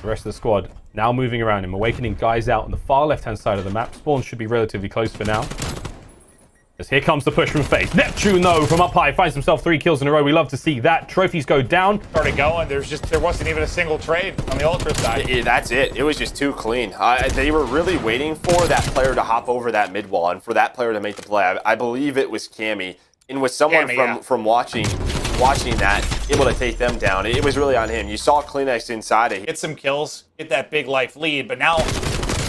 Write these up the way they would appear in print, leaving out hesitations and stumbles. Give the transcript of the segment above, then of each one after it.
The rest of the squad now moving around him, awakening guys out on the far left-hand side of the map. Spawn should be relatively close for now. As here comes the push from FaZe. Neptune, though, from up high, finds himself 3 kills in a row. We love to see that. Trophies go down. Started going. There wasn't even a single trade on the Ultra side. That's it. It was just too clean. They were really waiting for that player to hop over that mid wall and for that player to make the play. I believe it was Cammy. And with someone from watching that, able to take them down, it was really on him. You saw CleanX inside it. Get some kills, get that big life lead, but now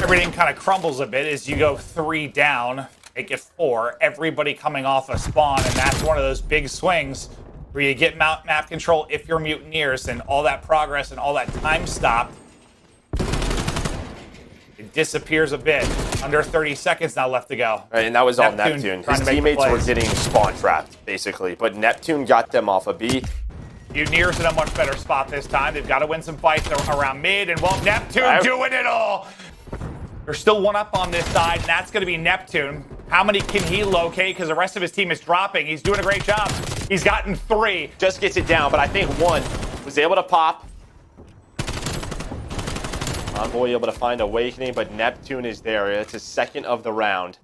everything kind of crumbles a bit as you go 3 down. Make it 4, everybody coming off a spawn, and that's one of those big swings where you get map control if you're Mutineers, and all that progress and all that time stopped, it disappears a bit. Under 30 seconds now left to go. Right, and that was all Neptune. His teammates were getting spawn trapped, basically, but Neptune got them off a B. Mutineers in a much better spot this time. They've got to win some fights around mid, and well, Neptune doing it all. There's still one up on this side, and that's going to be Neptune. How many can he locate? Because the rest of his team is dropping. He's doing a great job. He's gotten 3. Just gets it down, but I think 1 was able to pop. Envoy able to find Awakening, but Neptune is there. It's his 2nd of the round.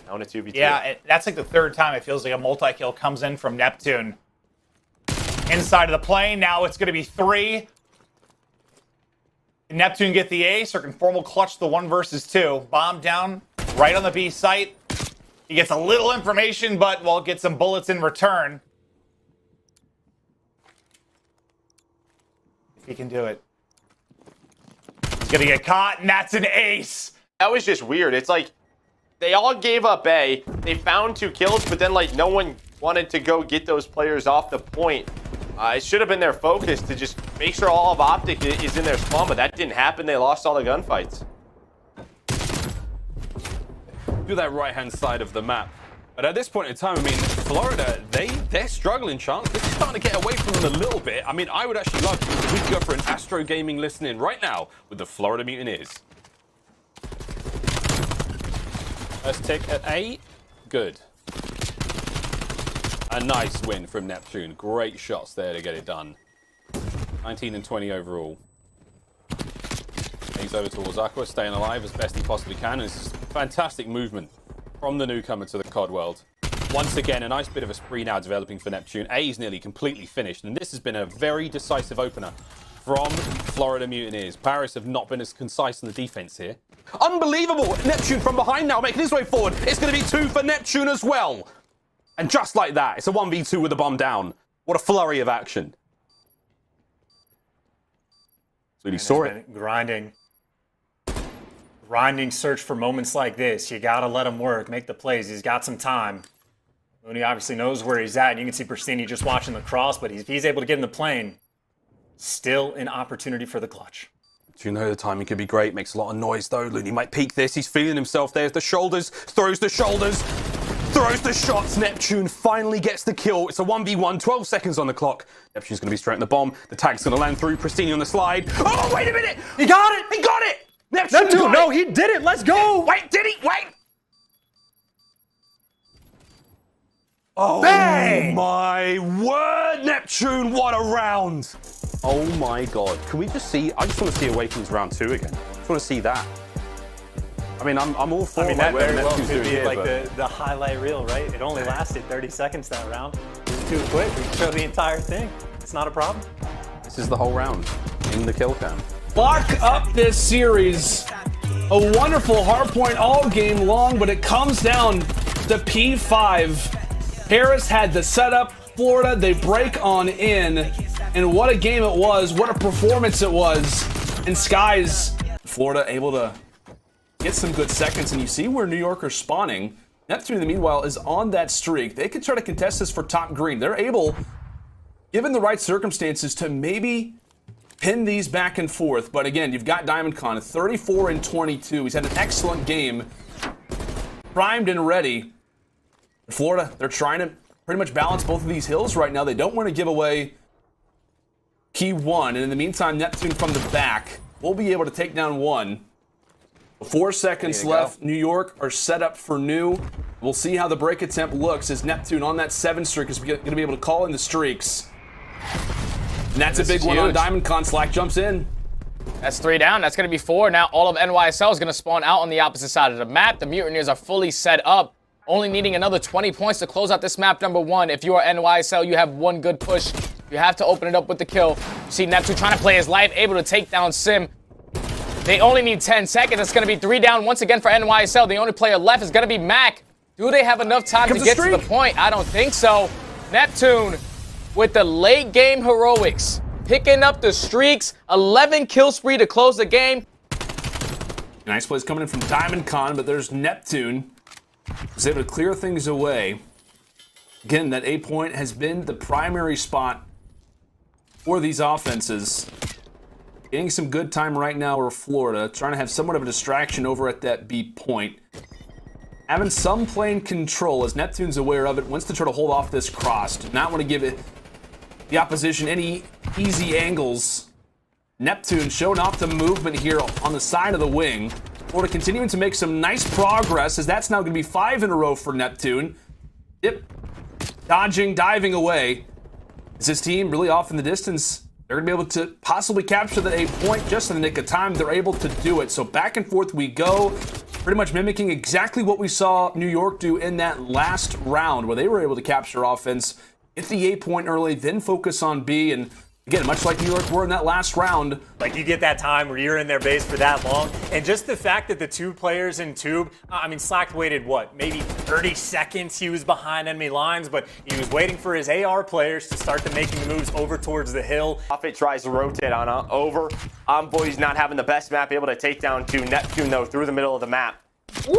Now in a 2v2. Yeah, that's like the 3rd time it feels like a multi-kill comes in from Neptune. Inside of the plane, now it's going to be 3. Can Neptune get the ace, or can Formal clutch the 1 versus 2? Bomb down right on the B site. He gets a little information, but will get some bullets in return. If he can do it. He's going to get caught, and that's an ace. That was just weird. It's like they all gave up A. They found 2 kills, but then like no one wanted to go get those players off the point. It should have been their focus to just make sure all of Optic is in their spawn, but that didn't happen. They lost all the gunfights. Do that right-hand side of the map. But at this point in time, I mean, Florida, they're struggling, Chance. This is starting to get away from them a little bit. I mean, I would actually love if we could go for an Astro Gaming listen-in right now with the Florida Mutineers. First tick at A. Good. A nice win from Neptune. Great shots there to get it done. 19 and 20 overall. He's over towards Aqua, staying alive as best he possibly can. It's just fantastic movement from the newcomer to the COD world. Once again, a nice bit of a spree now developing for Neptune. A is nearly completely finished, and this has been a very decisive opener from Florida Mutineers. Paris have not been as concise in the defense here. Unbelievable! Neptune from behind now, making his way forward. It's going to be 2 for Neptune as well. And just like that, it's a 1v2 with the bomb down. What a flurry of action. So he saw it. Grinding search for moments like this. You got to let him work, make the plays. He's got some time. Looney obviously knows where he's at. And you can see Pristini just watching the cross, but if he's able to get in the plane, still an opportunity for the clutch. Do you know the timing could be great? Makes a lot of noise though. Looney might peek this. He's feeling himself. There's the shoulders. Throws the shoulders. Throws the shots. Neptune finally gets the kill. It's a 1v1. 12 seconds on the clock. Neptune's going to be straight in the bomb. The tag's going to land through. Pristini on the slide. Oh, wait a minute. He got it. He got it. Neptune, no, he did it. Let's go. Wait, did he? Wait. Oh, bang! My word, Neptune. What a round. Oh, my God. Can we just see? I just want to see Awakenings round 2 again. I just want to see that. I mean, I'm all for that very well Neptune's could be here, like but... the highlight reel, right? It only lasted 30 seconds that round. It was too quick. We can show the entire thing. It's not a problem. This is the whole round in the kill cam. Lock up this series. A wonderful hardpoint all game long, but it comes down to P5. Paris had the setup. Florida, they break on in. And what a game it was. What a performance it was. And Skies, Florida able to get some good seconds, and you see where New York are spawning. Neptune, in the meanwhile, is on that streak. They could try to contest this for top green. They're able, given the right circumstances, to maybe pin these back and forth. But again, you've got DiamondCon, 34 and 22. He's had an excellent game, primed and ready. Florida, they're trying to pretty much balance both of these hills right now. They don't want to give away key 1. And in the meantime, Neptune from the back will be able to take down 1. 4 seconds left. New York are set up for new. We'll see how the break attempt looks as Neptune on that 7 streak is going to be able to call in the streaks. And that's a This big is one on huge. Diamond. Slack jumps in. That's 3 down. That's going to be 4. Now all of NYSL is going to spawn out on the opposite side of the map. The Mutineers are fully set up, only needing another 20 points to close out this map number 1. If you are NYSL, you have one good push. You have to open it up with the kill. You see Neptune trying to play his life, able to take down Sim. They only need 10 seconds. It's going to be 3 down once again for NYSL. The only player left is going to be Mac. Do they have enough time to get to the point? I don't think so. Neptune with the late game heroics, picking up the streaks, 11 kill spree to close the game. Nice plays coming in from Diamond Con, but there's Neptune. Was able to clear things away. Again, that A point has been the primary spot for these offenses. Getting some good time right now for Florida, trying to have somewhat of a distraction over at that B point. Having some plane control, as Neptune's aware of it, wants to try to hold off this cross. Does not want to give it the opposition any easy angles. Neptune showing off the movement here on the side of the wing. Florida continuing to make some nice progress, as that's now going to be 5 in a row for Neptune. Yep. Dodging, diving away. Is this team really off in the distance? They're going to be able to possibly capture that A point just in the nick of time. They're able to do it. So back and forth we go, pretty much mimicking exactly what we saw New York do in that last round, where they were able to capture offense, get the A point early, then focus on B. And again, much like New York were in that last round. Like, you get that time where you're in their base for that long. And just the fact that the 2 players in Tube, I mean, Slack waited, what, maybe 30 seconds he was behind enemy lines, but he was waiting for his AR players to start to making the moves over towards the hill. It tries to rotate on over. Envoy's not having the best map, able to take down to Neptune, though, through the middle of the map.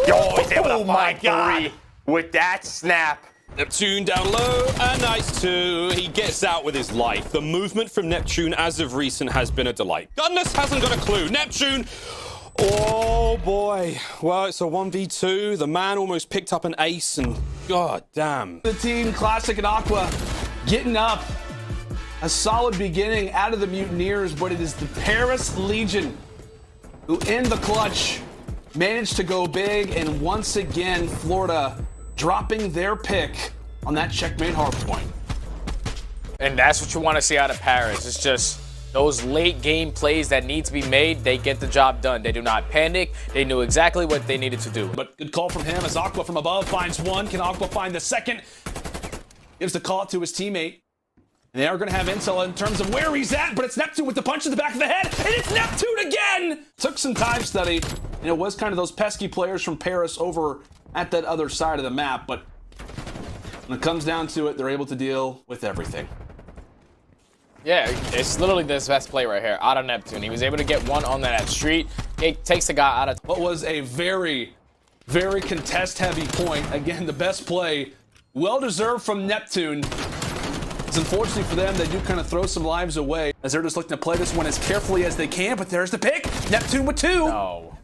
Yo, he's able to find 3 with that snap. Neptune down low, a nice 2. He gets out with his life. The movement from Neptune as of recent has been a delight. Gunless hasn't got a clue. Neptune, oh boy. Well, it's a 1v2. The man almost picked up an ace, and god damn. The team, Classic and Aqua, getting up. A solid beginning out of the Mutineers, but it is the Paris Legion who, in the clutch, managed to go big, and once again, Florida dropping their pick on that checkmate hard point. And that's what you want to see out of Paris. It's just those late game plays that need to be made, they get the job done. They do not panic. They knew exactly what they needed to do. But good call from him as Aqua from above finds one. Can Aqua find the second? Gives the call to his teammate. And they are going to have intel in terms of where he's at, but it's Neptune with the punch in the back of the head, and it's Neptune again! Took some time study, and it was kind of those pesky players from Paris over at that other side of the map, but when it comes down to it, they're able to deal with everything. Yeah, it's literally this best play right here, out of Neptune. He was able to get one on that street. It takes the guy out of... What was a very, very contest-heavy point. Again, the best play, well-deserved from Neptune. It's unfortunate for them, they do kind of throw some lives away as they're just looking to play this one as carefully as they can, but there's the pick. Neptune with 2. No.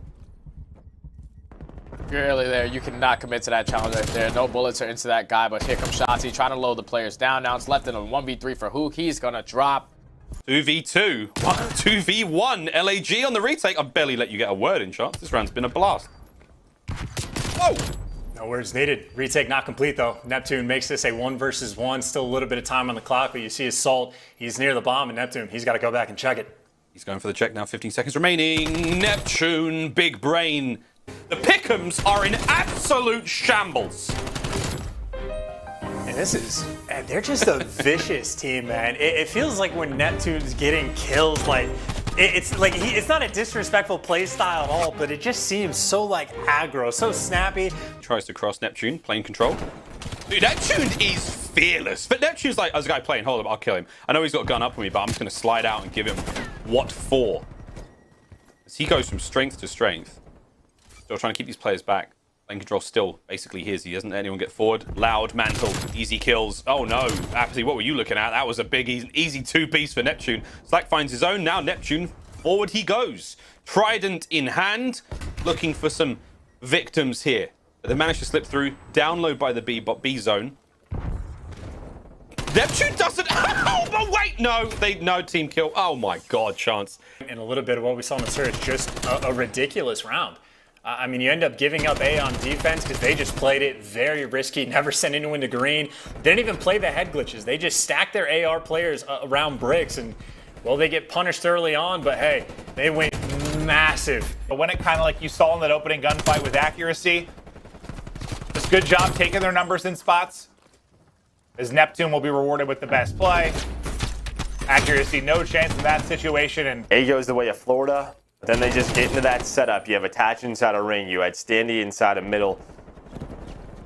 If you're early there, you cannot commit to that challenge right there. No bullets are into that guy, but here comes Shotzi trying to load the players down. Now it's left in a 1v3 for Hook. He's going to drop. 2v2. 2v1. LAG on the retake. I barely let you get a word in, Shots. This round's been a blast. Whoa! No words needed. Retake not complete, though. Neptune makes this a 1 versus 1. Still a little bit of time on the clock, but you see his Salt. He's near the bomb, and Neptune, he's got to go back and check it. He's going for the check now. 15 seconds remaining. Neptune, big brain. The Pick'ems are in absolute shambles. And they're just a vicious team, man. It feels like when Neptune's getting kills, like, it's not a disrespectful play style at all, but it just seems so, like, aggro, so snappy. Tries to cross Neptune, plane control. Dude, Neptune is fearless. But Neptune's like, as a guy playing, hold up, I'll kill him. I know he's got a gun up on me, but I'm just going to slide out and give him what for. As he goes from strength to strength. Still trying to keep these players back. Lane control still basically his. He doesn't let anyone get forward. Loud, Mantle, easy kills. Oh no, Apathy, what were you looking at? That was a big, easy 2-piece for Neptune. Slack finds his own. Now Neptune, forward he goes. Trident in hand, looking for some victims here. But they managed to slip through. Download by the B zone. Neptune doesn't... Oh, but wait, no team kill. Oh my God, Chance. And a little bit of what we saw in the search, just a ridiculous round. I mean, you end up giving up A on defense because they just played it very risky, never sent anyone to green. Didn't even play the head glitches. They just stacked their AR players around bricks, and, well, they get punished early on, but hey, they went massive. But when it kind of like you saw in that opening gunfight with accuracy, just good job taking their numbers in spots, as Neptune will be rewarded with the best play. Accuracy, no chance in that situation, and A goes the way of Florida. But then they just get into that setup. You have Attach inside a ring. You had Standy inside a middle.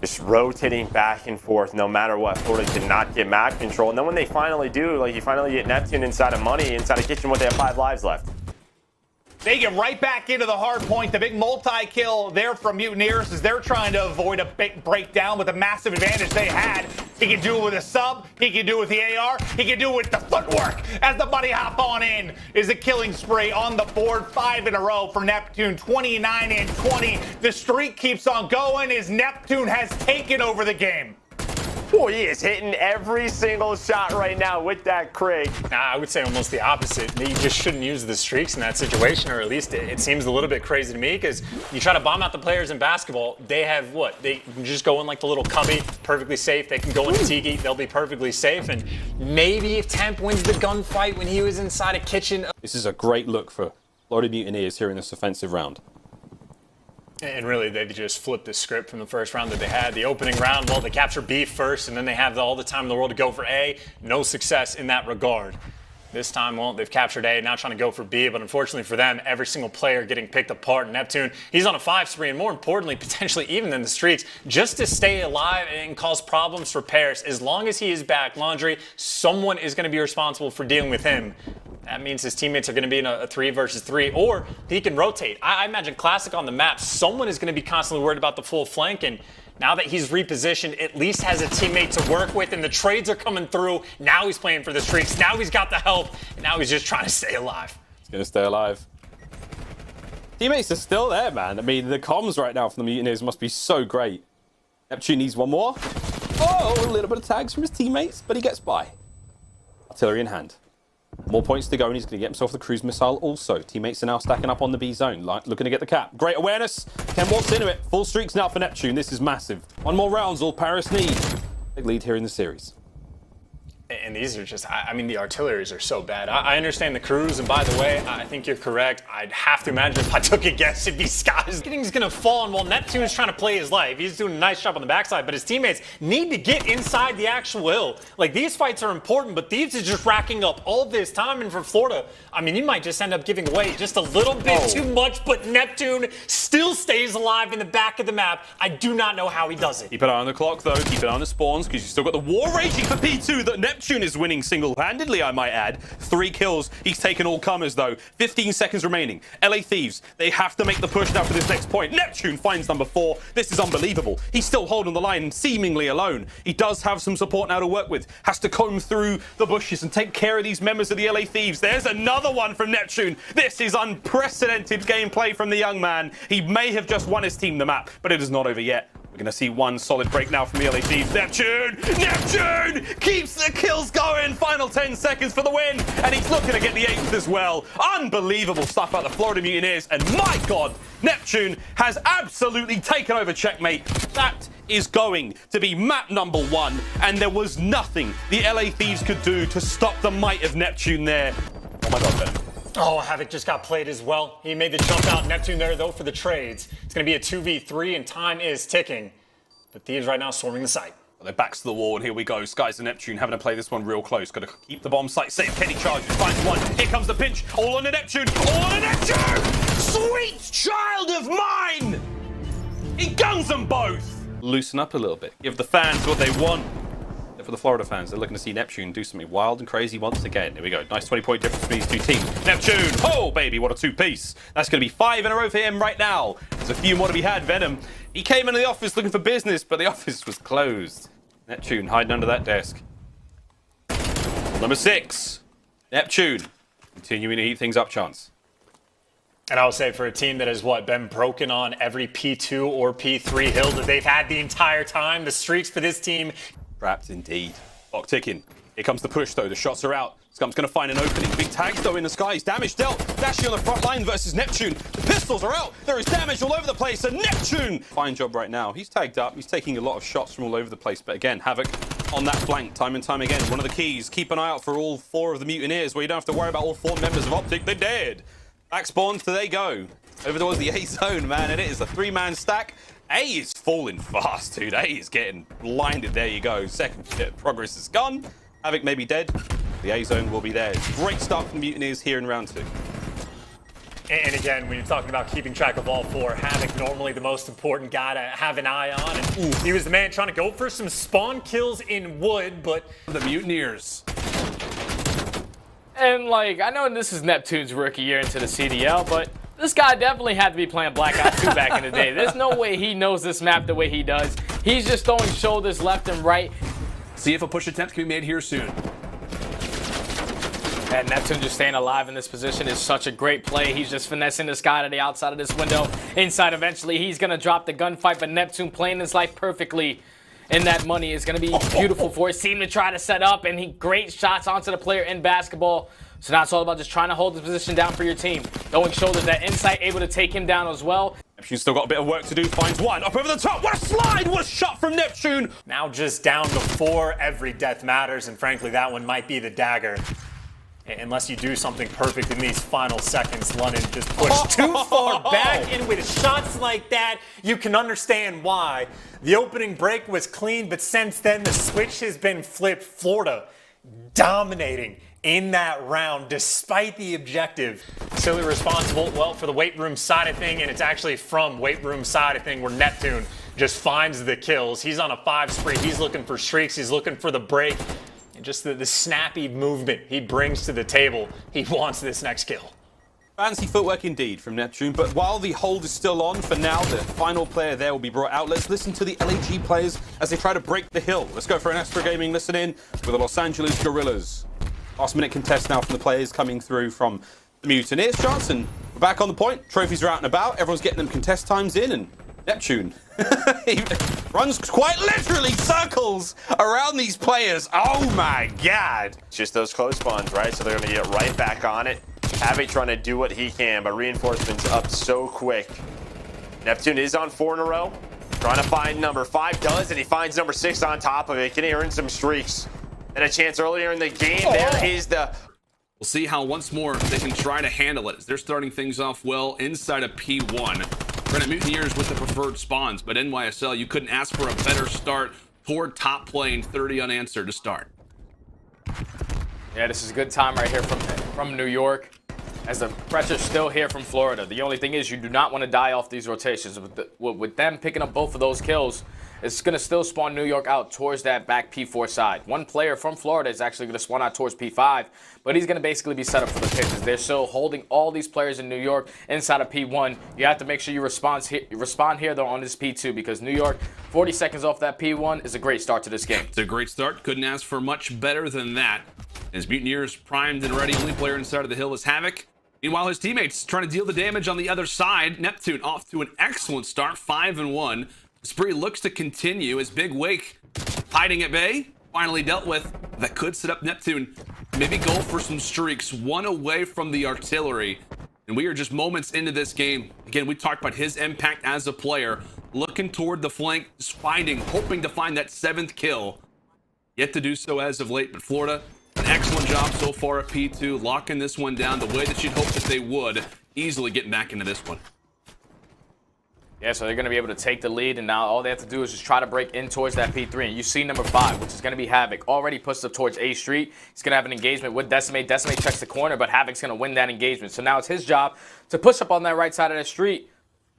Just rotating back and forth no matter what. Florida cannot get map control. And then when they finally do, like you finally get Neptune inside of Money, inside of Kitchen, they have 5 lives left. they get right back into the hard point. The big multi-kill there from Mutineers as they're trying to avoid a big breakdown with a massive advantage they had. He can do it with a sub. He can do it with the AR. He can do it with the footwork. As the buddy hop on in is a killing spree on the board. 5 in a row for Neptune, 29 and 20. The streak keeps on going as Neptune has taken over the game. Boy, he is hitting every single shot right now with that Krig. I would say almost the opposite. You just shouldn't use the streaks in that situation, or at least it seems a little bit crazy to me, because you try to bomb out the players in basketball, they have what? They can just go in like the little cubby, perfectly safe. They can go into Tiki, they'll be perfectly safe. And maybe if Temp wins the gunfight when he was inside a kitchen. This is a great look for Florida Mutineers here in this offensive round. And really, they just flipped the script from the first round that they had. The opening round, well, they capture B first, and then they have all the time in the world to go for A. No success in that regard. This time, well, they've captured A, now trying to go for B, but unfortunately for them, every single player getting picked apart. Neptune, he's on a 5 spree, and more importantly, potentially even than the streaks, just to stay alive and cause problems for Paris. As long as he is back, Laundry, someone is going to be responsible for dealing with him. That means his teammates are going to be in a 3 versus 3, or he can rotate. I imagine Classic on the map, someone is going to be constantly worried about the full flank, and now that he's repositioned, at least has a teammate to work with, and the trades are coming through. Now he's playing for the streaks. Now he's got the help, and now he's just trying to stay alive. He's going to stay alive. Teammates are still there, man. I mean, the comms right now from the Mutineers must be so great. Neptune needs one more. Oh, a little bit of tags from his teammates, but he gets by. Artillery in hand. More points to go, and he's going to get himself the cruise missile also. Teammates are now stacking up on the B zone, looking to get the cap. Great awareness. Ken walks into it. Full streaks now for Neptune. This is massive. 1 more round's all Paris need. Big lead here in the series. And these are just, I mean, the artilleries are so bad. I understand the crews, and by the way, I think you're correct. I'd have to imagine if I took a guess, it'd be Sky's. He's going to fall, and while Neptune's trying to play his life, he's doing a nice job on the backside, but his teammates need to get inside the actual hill. Like, these fights are important, but these are just racking up all this time, and for Florida, I mean, you might just end up giving away just a little bit too much, but Neptune still stays alive in the back of the map. I do not know how he does it. Keep an eye on the clock, though. Keep an eye on the spawns, because you've still got the war raging for P2 that Neptune is winning single-handedly, I might add. 3 kills. He's taken all comers, though. 15 seconds remaining. LA Thieves, they have to make the push now for this next point. Neptune finds number 4. This is unbelievable. He's still holding the line, seemingly alone. He does have some support now to work with. Has to comb through the bushes and take care of these members of the LA Thieves. There's another one from Neptune. This is unprecedented gameplay from the young man. He may have just won his team the map, but it is not over yet. We're going to see one solid break now from the LA Thieves. Neptune! Neptune! Keeps the kills going! Final 10 seconds for the win! And he's looking to get the 8th as well. Unbelievable stuff out of the Florida Mutineers. And my God, Neptune has absolutely taken over Checkmate. That is going to be map number 1. And there was nothing the LA Thieves could do to stop the might of Neptune there. Oh my God, Ben. Oh, Havoc just got played as well. He made the jump out. Neptune there, though, for the trades. It's going to be a 2v3, and time is ticking. But Thieves right now swarming the site. Well, they're backs to the wall, and here we go. Skies and Neptune having to play this one real close. Got to keep the bomb site safe. Kenny charges, finds one. Here comes the pinch. All on the Neptune. All on the Neptune! Sweet child of mine! He guns them both! Loosen up a little bit. Give the fans what they want. For the Florida fans, they're looking to see Neptune do something wild and crazy once again. Here we go. Nice 20-point difference between these 2 teams. Neptune! Oh, baby, what a 2-piece. That's going to be 5 in a row for him right now. There's a few more to be had. Venom, he came into the office looking for business, but the office was closed. Neptune hiding under that desk. Number 6. Neptune. Continuing to heat things up, Chance. And I will say for a team that has, been broken on every P2 or P3 hill that they've had the entire time, the streaks for this team. Trapped indeed. Clock ticking. Here comes the push, though. The shots are out. Scump's going to find an opening. Big tags, though, in the skies. Damage dealt. Dashy on the front line versus Neptune. The pistols are out. There is damage all over the place. And Neptune, fine job right now. He's tagged up. He's taking a lot of shots from all over the place. But again, Havoc on that flank time and time again. One of the keys. Keep an eye out for all 4 of the Mutineers, where you don't have to worry about all 4 members of Optic. They're dead. Back spawns, there they go. Over towards the A zone, man. And it is a 3-man stack. A is falling fast, dude. A is getting blinded. There you go. Second bit of progress is gone. Havoc may be dead. The A zone will be there. Great start from the Mutineers here in round 2. And again, when you're talking about keeping track of all 4, Havoc normally the most important guy to have an eye on. And he was the man trying to go for some spawn kills in wood, but The Mutineers. And like, I know this is Neptune's rookie year into the CDL, but this guy definitely had to be playing Black Ops 2 back in the day. There's no way he knows this map the way he does. He's just throwing shoulders left and right. See if a push attempt can be made here soon. And Neptune just staying alive in this position is such a great play. He's just finessing this guy to the outside of this window. Inside eventually, he's going to drop the gunfight, but Neptune playing his life perfectly. And that money is going to be beautiful for his team to try to set up. And he great shots onto the player in basketball. So now it's all about just trying to hold the position down for your team. Throwing shoulders, that insight able to take him down as well. Neptune's still got a bit of work to do. Finds one up over the top. What a slide! What a shot from Neptune! now just down to 4. Every death matters, and frankly, that one might be the dagger. Unless you do something perfect in these final seconds, London just pushed too far back, and with shots like that, you can understand why. The opening break was clean, but since then, the switch has been flipped. Florida dominating in that round, despite the objective. Silly responsible, well, for the weight room side of thing, and it's actually from weight room side of thing where Neptune just finds the kills. He's on a 5 spree. He's looking for streaks. He's looking for the break. And just the snappy movement he brings to the table. He wants this next kill. Fancy footwork indeed from Neptune, but while the hold is still on, for now, the final player there will be brought out. Let's listen to the LAG players as they try to break the hill. Let's go for an Astra Gaming listen-in with the Los Angeles Guerrillas. Last-minute contest now from the players coming through from the Mutineers shots, and we're back on the point. Trophies are out and about. Everyone's getting them contest times in, and Neptune he runs quite literally circles around these players. Oh my god. Just those close spawns, right? So they're going to get right back on it. Havoc trying to do what he can, but reinforcements up so quick. Neptune is on 4 in a row. Trying to find number 5, does, and he finds number 6 on top of it. Can he earn some streaks? And a chance earlier in the game. There is the... We'll see how once more they can try to handle it as they're starting things off well inside of P1. Granite Mutineers with the preferred spawns, but NYSL, you couldn't ask for a better start toward top plane, 30 unanswered to start. Yeah, this is a good time right here from New York, as the pressure's still here from Florida. The only thing is you do not want to die off these rotations. With them picking up both of those kills, it's going to still spawn New York out towards that back P4 side. One player from Florida is actually going to spawn out towards P5, but he's going to basically be set up for the pitches. They're still holding all these players in New York inside of P1. You have to make sure you respond here, though, on this P2, because New York, 40 seconds off that P1 is a great start to this game. It's a great start. Couldn't ask for much better than that. As Mutineers primed and ready, only player inside of the hill is Havoc. Meanwhile, his teammates trying to deal the damage on the other side. Neptune off to an excellent start, 5-1. Spree looks to continue as Big Wake hiding at bay, finally dealt with. That could set up Neptune, maybe go for some streaks, 1 away from the artillery. And we are just moments into this game. Again, we talked about his impact as a player, looking toward the flank, just hoping to find that 7th kill. Yet to do so as of late, but Florida, an excellent job so far at P2, locking this one down the way that you'd hope that they would, easily getting back into this one. Yeah, so they're going to be able to take the lead, and now all they have to do is just try to break in towards that P3. And you see number 5, which is going to be Havoc, already pushed up towards A Street. He's going to have an engagement with Decimate. Decimate checks the corner, but Havoc's going to win that engagement. So now it's his job to push up on that right side of the street.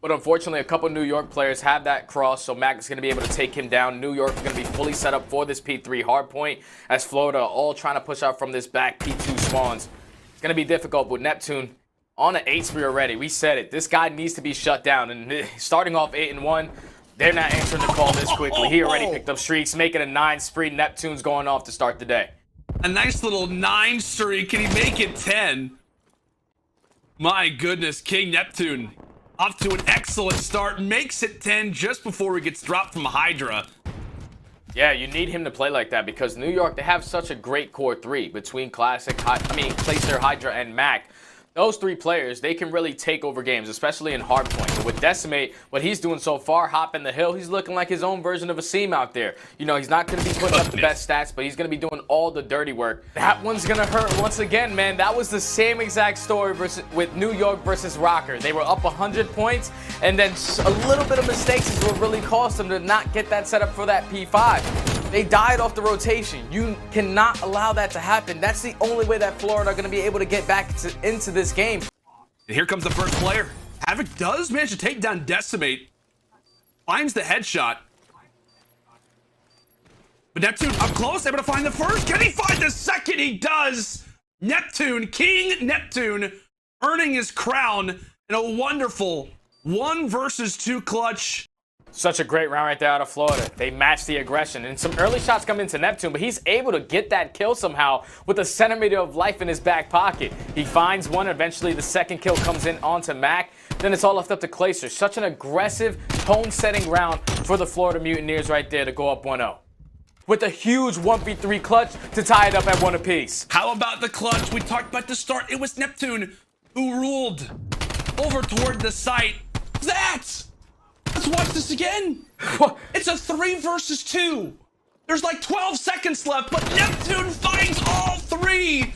But unfortunately, a couple New York players have that cross, so Mac is going to be able to take him down. New York is going to be fully set up for this P3 hard point, as Florida all trying to push out from this back P2 spawns. It's going to be difficult with Neptune on an 8 spree already. We said it. This guy needs to be shut down. And starting off 8-1, they're not answering the call this quickly. He already picked up streaks, making a 9 spree. Neptune's going off to start the day. A nice little 9 streak. Can he make it 10? My goodness, King Neptune off to an excellent start. Makes it 10 just before he gets dropped from Hydra. Yeah, you need him to play like that because New York, they have such a great core three between Placer, Hydra, and Mac. Those three players, they can really take over games, especially in hardpoint. But with Decimate, what he's doing so far, hopping the hill, he's looking like his own version of a Seam out there. You know, he's not going to be putting up the best stats, but he's going to be doing all the dirty work. That one's going to hurt once again, man. That was the same exact story with New York versus Rocker. They were up 100 points, and then a little bit of mistakes is what really cost them to not get that set up for that P5. They died off the rotation. You cannot allow that to happen. That's the only way that Florida are going to be able to get back into this game. And here comes the first player. Havoc does manage to take down Decimate. Finds the headshot. But Neptune up close, able to find the first. Can he find the second? He does. Neptune, King Neptune, earning his crown in a wonderful 1 versus 2 clutch. Such a great round right there out of Florida. They match the aggression. And some early shots come into Neptune, but he's able to get that kill somehow with a centimeter of life in his back pocket. He finds one. Eventually, the second kill comes in onto Mac. Then it's all left up to Placer. Such an aggressive, tone-setting round for the Florida Mutineers right there to go up 1-0. With a huge 1v3 clutch to tie it up at 1 apiece. How about the clutch? We talked about the start. It was Neptune who ruled over toward the site. Let's watch this again. It's a 3 versus 2. There's like 12 seconds left, but Neptune finds all 3.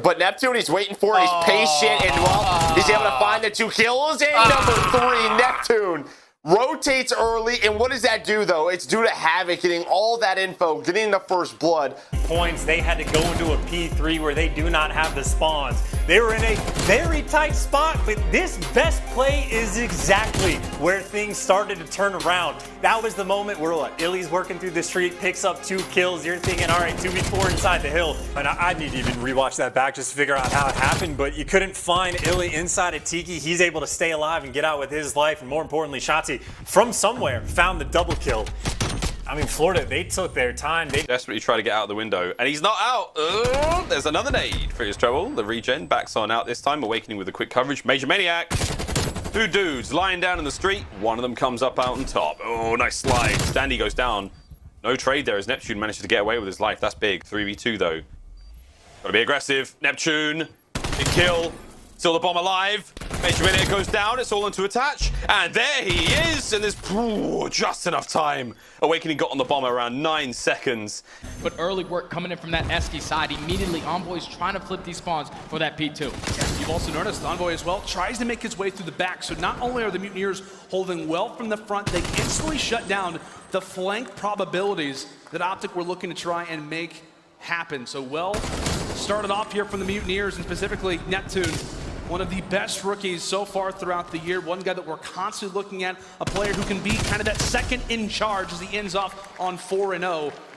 But Neptune, he's waiting for it. He's patient, and well, he's able to find the 2 kills. And number 3, Neptune rotates early. And what does that do, though? It's due to Havoc getting all that info, getting the first blood. Points, they had to go into a P3 where they do not have the spawns. They were in a very tight spot, but this best play is exactly where things started to turn around. That was the moment where Illy's working through the street, picks up 2 kills. You're thinking, all right, 2v4 inside the hill. And I need to even rewatch that back just to figure out how it happened, but you couldn't find Illy inside of Tiki. He's able to stay alive and get out with his life, and more importantly, Shotzi from somewhere found the double kill. I mean, Florida, they took their time. They desperately try to get out the window, and he's not out. There's another nade for his trouble. The regen backs on out this time, awakening with a quick coverage. Major Maniac. 2 dudes lying down in the street. One of them comes up out on top. Oh, nice slide. Standy goes down. No trade there as Neptune manages to get away with his life. That's big. 3v2 though. Gotta be aggressive. Neptune, big kill. Still the bomb alive. Major Maniac goes down. It's all into attach. And there he is. And there's just enough time. Awakening got on the bomb around 9 seconds. But early work coming in from that Esky side. Immediately, Envoy's trying to flip these spawns for that P2. You've also noticed Envoy as well tries to make his way through the back. So not only are the Mutineers holding well from the front, they instantly shut down the flank probabilities that Optic were looking to try and make happen. So well started off here from the Mutineers, and specifically Neptune. One of the best rookies so far throughout the year. One guy that we're constantly looking at, a player who can be kind of that second in charge as he ends off on 4-0.